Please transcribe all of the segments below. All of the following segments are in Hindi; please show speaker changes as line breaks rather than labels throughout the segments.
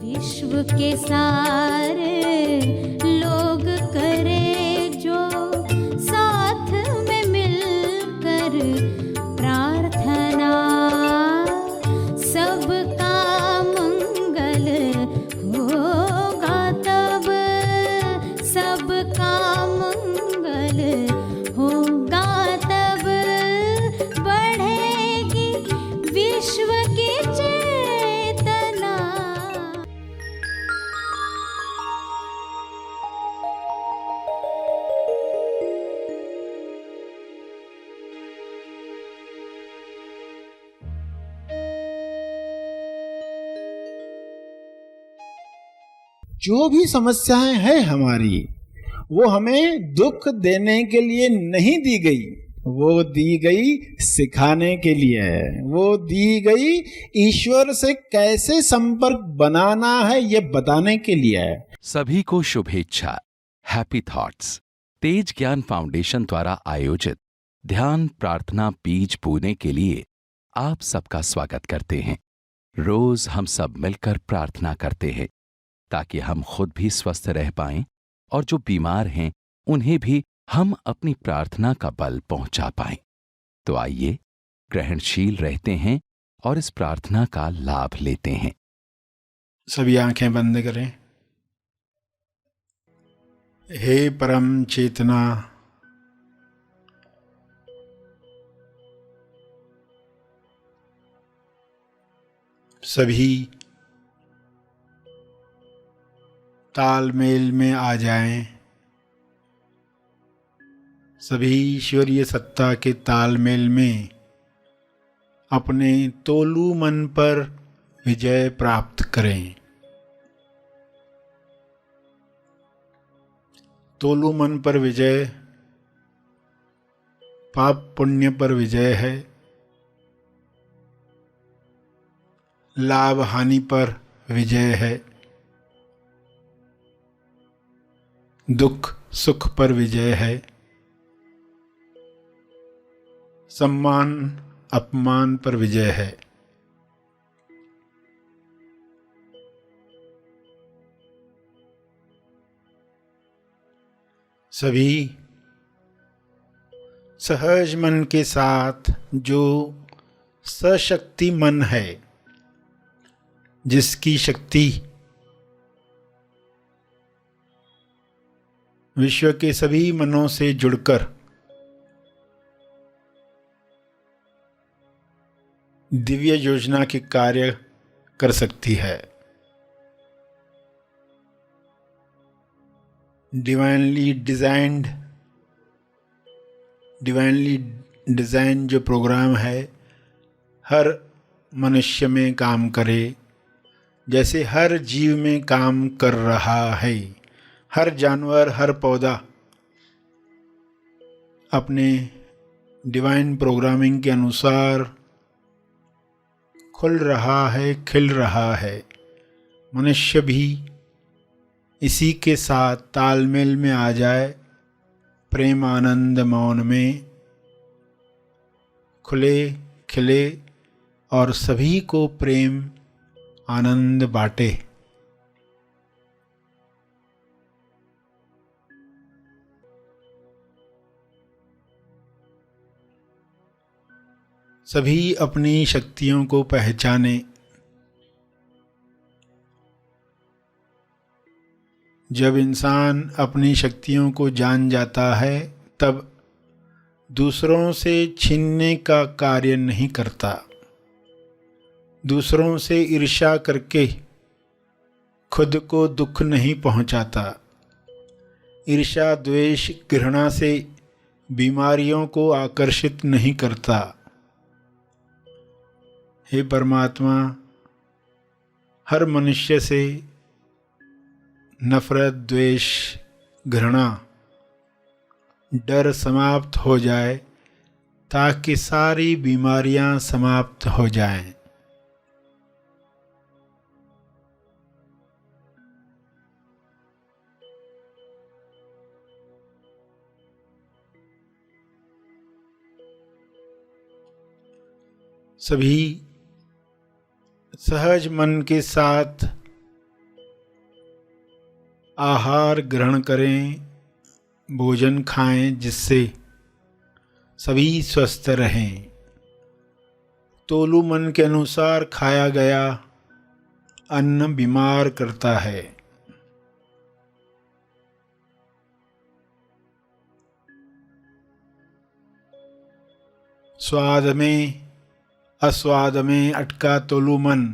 विश्व के सारे लोग करे जो साथ में मिलकर प्रार्थना, सबका मंगल होगा तब, सबका मंगल होगा तब, बढ़ेगी विश्व की चेतना।
जो भी समस्याएं हैं हमारी, वो हमें दुख देने के लिए नहीं दी गई, वो दी गई सिखाने के लिए है। वो दी गई ईश्वर से कैसे संपर्क बनाना है ये बताने के लिए है।
सभी को शुभेच्छा। हैप्पी थॉट्स तेज ज्ञान फाउंडेशन द्वारा आयोजित ध्यान प्रार्थना बीज बोने के लिए आप सबका स्वागत करते हैं। रोज हम सब मिलकर प्रार्थना करते हैं ताकि हम खुद भी स्वस्थ रह पाएं और जो बीमार हैं उन्हें भी हम अपनी प्रार्थना का बल पहुंचा पाएं। तो आइए ग्रहणशील रहते हैं और इस प्रार्थना का लाभ लेते हैं।
सभी आंखें बंद करें। हे परम चेतना, सभी तालमेल में आ जाएं। सभी ईश्वरीय सत्ता के तालमेल में अपने तोलू मन पर विजय प्राप्त करें। तोलू मन पर विजय पाप पुण्य पर विजय है, लाभ हानि पर विजय है, दुख सुख पर विजय है, सम्मान अपमान पर विजय है। सभी सहज मन के साथ जो सशक्ति मन है, जिसकी शक्ति विश्व के सभी मनों से जुड़कर दिव्य योजना के कार्य कर सकती है। डिवाइनली डिजाइन जो प्रोग्राम है हर मनुष्य में काम करे, जैसे हर जीव में काम कर रहा है। हर जानवर, हर पौधा अपने डिवाइन प्रोग्रामिंग के अनुसार खुल रहा है, खिल रहा है। मनुष्य भी इसी के साथ तालमेल में आ जाए, प्रेम आनंद मौन में खुले खिले और सभी को प्रेम आनंद बांटे। सभी अपनी शक्तियों को पहचाने। जब इंसान अपनी शक्तियों को जान जाता है तब दूसरों से छीनने का कार्य नहीं करता, दूसरों से ईर्ष्या करके खुद को दुख नहीं पहुंचाता। ईर्ष्या द्वेष घृणा से बीमारियों को आकर्षित नहीं करता। हे परमात्मा, हर मनुष्य से नफरत द्वेष घृणा डर समाप्त हो जाए ताकि सारी बीमारियां समाप्त हो जाएं। सभी सहज मन के साथ आहार ग्रहण करें, भोजन खाएं जिससे सभी स्वस्थ रहें। तोलू मन के अनुसार खाया गया अन्न बीमार करता है। स्वाद में अस्वाद में अटका तोलू मन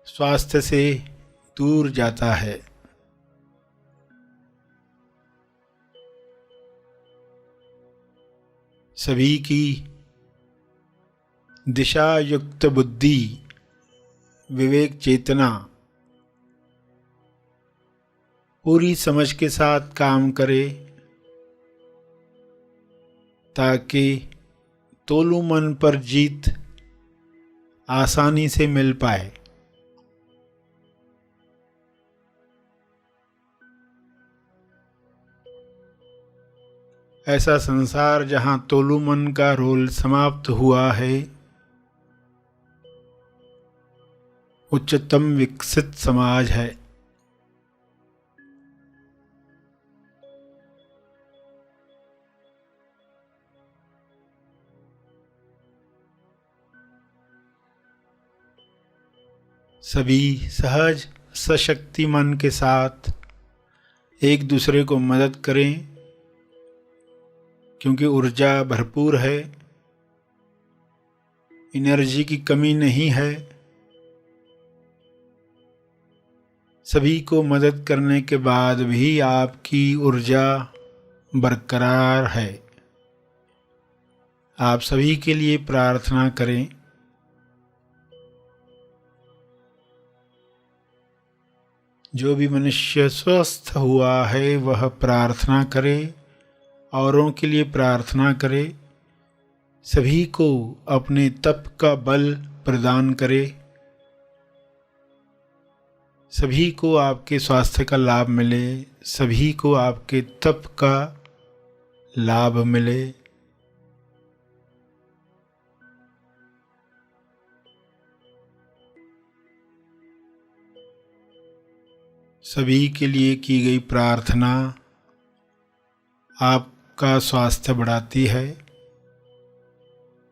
स्वास्थ्य से दूर जाता है। सभी की दिशा युक्त बुद्धि, विवेक चेतना पूरी समझ के साथ काम करे ताकि तोलू मन पर जीत आसानी से मिल पाए। ऐसा संसार जहाँ तोलू मन का रोल समाप्त हुआ है, उच्चतम विकसित समाज है। सभी सहज सशक्ति मन के साथ एक दूसरे को मदद करें, क्योंकि ऊर्जा भरपूर है, एनर्जी की कमी नहीं है। सभी को मदद करने के बाद भी आपकी ऊर्जा बरकरार है। आप सभी के लिए प्रार्थना करें। जो भी मनुष्य स्वस्थ हुआ है वह प्रार्थना करे, औरों के लिए प्रार्थना करे, सभी को अपने तप का बल प्रदान करे, सभी को आपके स्वास्थ्य का लाभ मिले, सभी को आपके तप का लाभ मिले। सभी के लिए की गई प्रार्थना आपका स्वास्थ्य बढ़ाती है,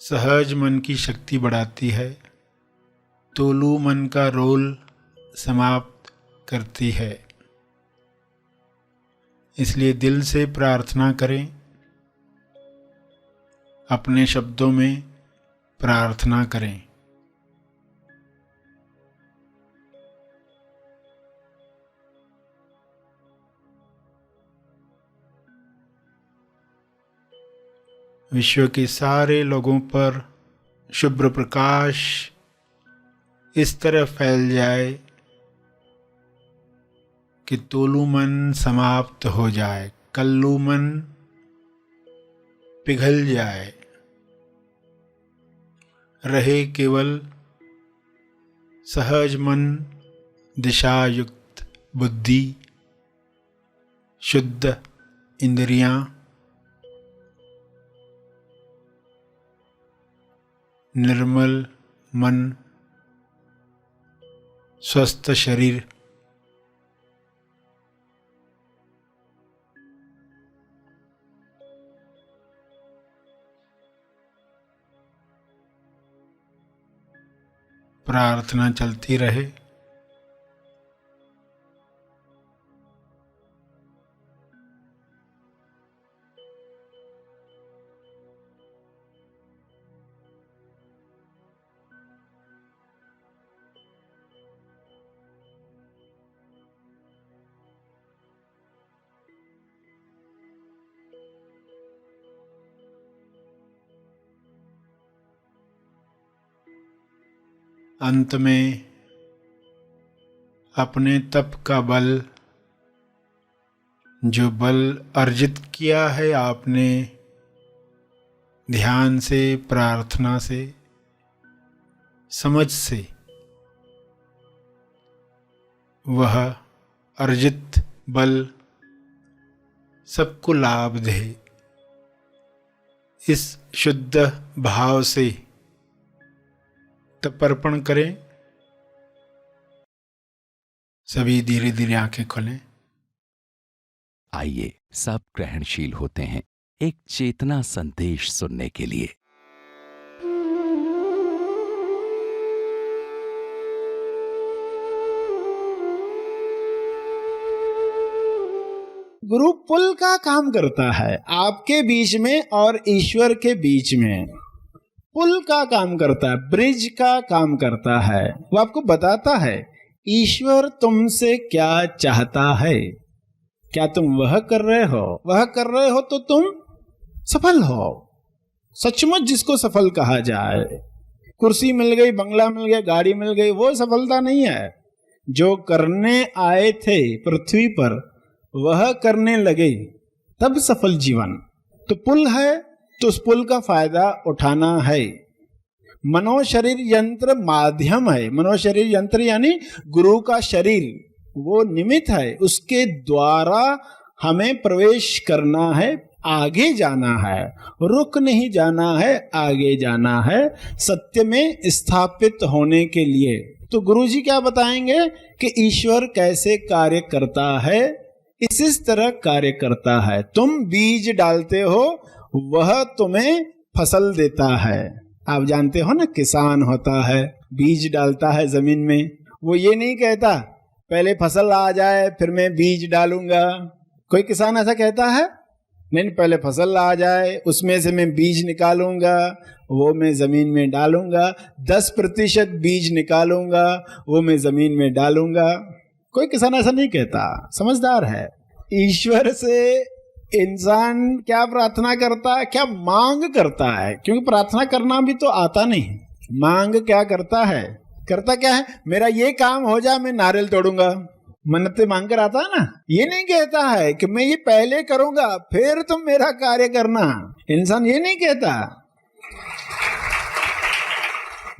सहज मन की शक्ति बढ़ाती है, तोलू मन का रोल समाप्त करती है। इसलिए दिल से प्रार्थना करें, अपने शब्दों में प्रार्थना करें। विश्व के सारे लोगों पर शुभ्र प्रकाश इस तरह फैल जाए कि तोलू मन समाप्त हो जाए, कल्लू मन पिघल जाए, रहे केवल सहज मन, दिशायुक्त बुद्धि, शुद्ध इंद्रियां, निर्मल मन, स्वस्थ शरीर। प्रार्थना चलती रहे। अंत में अपने तप का बल, जो बल अर्जित किया है आपने ध्यान से, प्रार्थना से, समझ से, वह अर्जित बल सबको लाभ दे। इस शुद्ध भाव से तपर्पण करें। सभी धीरे धीरे आंखें खोलें।
आइए सब ग्रहणशील होते हैं एक चेतना संदेश सुनने के लिए।
गुरु पुल का काम करता है आपके बीच में और ईश्वर के बीच में। पुल का काम करता है, ब्रिज का काम करता है। वो आपको बताता है ईश्वर तुमसे क्या चाहता है, क्या तुम वह कर रहे हो, वह कर रहे हो तो तुम सफल हो। सचमुच जिसको सफल कहा जाए, कुर्सी मिल गई, बंगला मिल गया, गाड़ी मिल गई, वो सफलता नहीं है। जो करने आए थे पृथ्वी पर वह करने लगे, तब सफल जीवन। तो पुल है तो उस पुल का फायदा उठाना है। मनोशरीर यंत्र माध्यम है। मनोशरीर यंत्र यानी गुरु का शरीर, वो निमित्त है, उसके द्वारा हमें प्रवेश करना है, आगे जाना है, रुक नहीं जाना है, आगे जाना है सत्य में स्थापित होने के लिए। तो गुरुजी क्या बताएंगे कि ईश्वर कैसे कार्य करता है। इस तरह कार्य करता है, तुम बीज डालते हो, वह तुम्हें फसल देता है। आप जानते हो ना, किसान होता है, बीज डालता है जमीन में, वो ये नहीं कहता पहले फसल आ जाए फिर मैं बीज डालूंगा। कोई किसान ऐसा कहता है? नहीं, पहले फसल आ जाए उसमें से मैं बीज निकालूंगा, वो मैं जमीन में डालूंगा, 10% बीज निकालूंगा, वो मैं जमीन में डालूंगा। कोई किसान ऐसा नहीं कहता, समझदार है। ईश्वर से इंसान क्या प्रार्थना करता है, क्या मांग करता है, क्योंकि प्रार्थना करना भी तो आता नहीं। मांग क्या करता है, करता क्या है, मेरा ये काम हो जाए मैं नारियल तोड़ूंगा, मन्नतें मांग कर आता है ना। ये नहीं कहता है कि मैं ये पहले करूंगा फिर तुम मेरा कार्य करना। इंसान ये नहीं कहता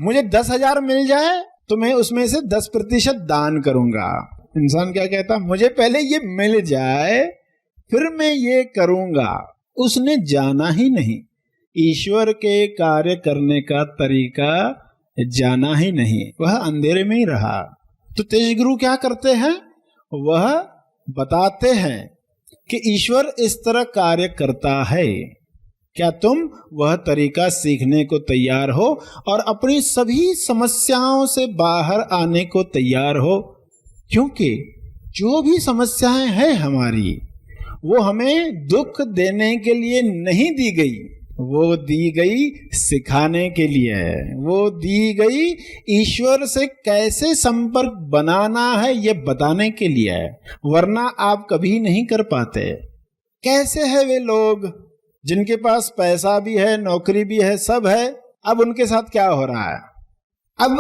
मुझे 10,000 मिल जाए तो मैं उसमें से 10% दान करूंगा। इंसान क्या कहता, मुझे पहले ये मिल जाए फिर मैं ये करूंगा। उसने जाना ही नहीं, ईश्वर के कार्य करने का तरीका जाना ही नहीं, वह अंधेरे में ही रहा। तो तेज गुरु क्या करते हैं, वह बताते हैं कि ईश्वर इस तरह कार्य करता है, क्या तुम वह तरीका सीखने को तैयार हो और अपनी सभी समस्याओं से बाहर आने को तैयार हो। क्योंकि जो भी समस्याएं हैं हमारी, वो हमें दुख देने के लिए नहीं दी गई, वो दी गई सिखाने के लिए। वो दी गई ईश्वर से कैसे संपर्क बनाना है ये बताने के लिए, वरना आप कभी नहीं कर पाते। कैसे है वे लोग जिनके पास पैसा भी है, नौकरी भी है, सब है, अब उनके साथ क्या हो रहा है, अब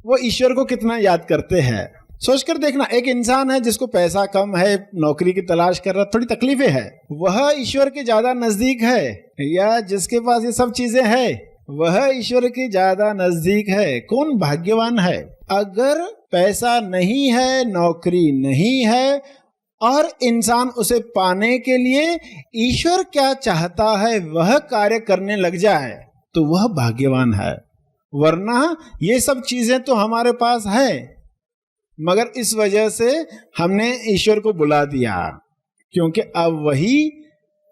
वो ईश्वर को कितना याद करते हैं। सोचकर देखना, एक इंसान है जिसको पैसा कम है, नौकरी की तलाश कर रहा, थोड़ी तकलीफें है, वह ईश्वर के ज्यादा नजदीक है, या जिसके पास ये सब चीजें है वह ईश्वर के ज्यादा नजदीक है। कौन भाग्यवान है? अगर पैसा नहीं है, नौकरी नहीं है और इंसान उसे पाने के लिए ईश्वर क्या चाहता है वह कार्य करने लग जाए तो वह भाग्यवान है। वरना ये सब चीजें तो हमारे पास है, मगर इस वजह से हमने ईश्वर को बुला दिया, क्योंकि अब वही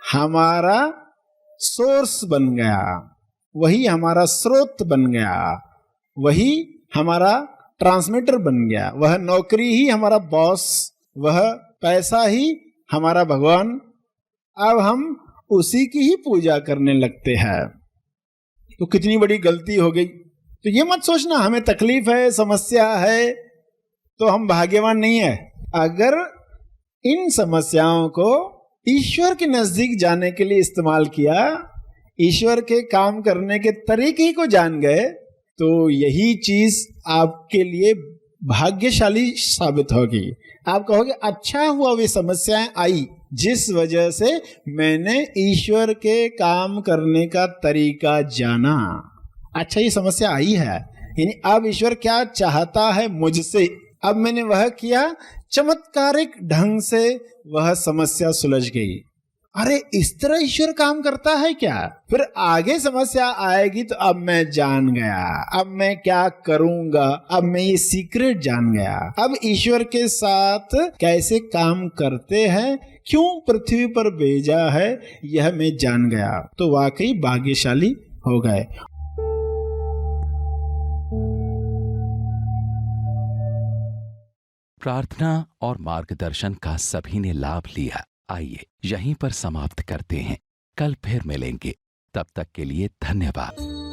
हमारा सोर्स बन गया, वही हमारा स्रोत बन गया, वही हमारा ट्रांसमीटर बन गया, वह नौकरी ही हमारा बॉस, वह पैसा ही हमारा भगवान। अब हम उसी की ही पूजा करने लगते हैं, तो कितनी बड़ी गलती हो गई। तो ये मत सोचना हमें तकलीफ है, समस्या है तो हम भाग्यवान नहीं है। अगर इन समस्याओं को ईश्वर के नजदीक जाने के लिए इस्तेमाल किया, ईश्वर के काम करने के तरीके को जान गए, तो यही चीज आपके लिए भाग्यशाली साबित होगी। आप कहोगे अच्छा हुआ वे समस्याएं आई, जिस वजह से मैंने ईश्वर के काम करने का तरीका जाना। अच्छा ये समस्या आई है, यानी अब ईश्वर क्या चाहता है मुझसे, अब मैंने वह किया, चमत्कारिक ढंग से वह समस्या सुलझ गई। अरे इस तरह ईश्वर काम करता है क्या? फिर आगे समस्या आएगी तो अब मैं जान गया, अब मैं क्या करूंगा, अब मैं ये सीक्रेट जान गया, अब ईश्वर के साथ कैसे काम करते हैं, क्यों पृथ्वी पर भेजा है, यह मैं जान गया। तो वाकई भाग्यशाली हो गए।
प्रार्थना और मार्गदर्शन का सभी ने लाभ लिया। आइए यहीं पर समाप्त करते हैं, कल फिर मिलेंगे। तब तक के लिए धन्यवाद।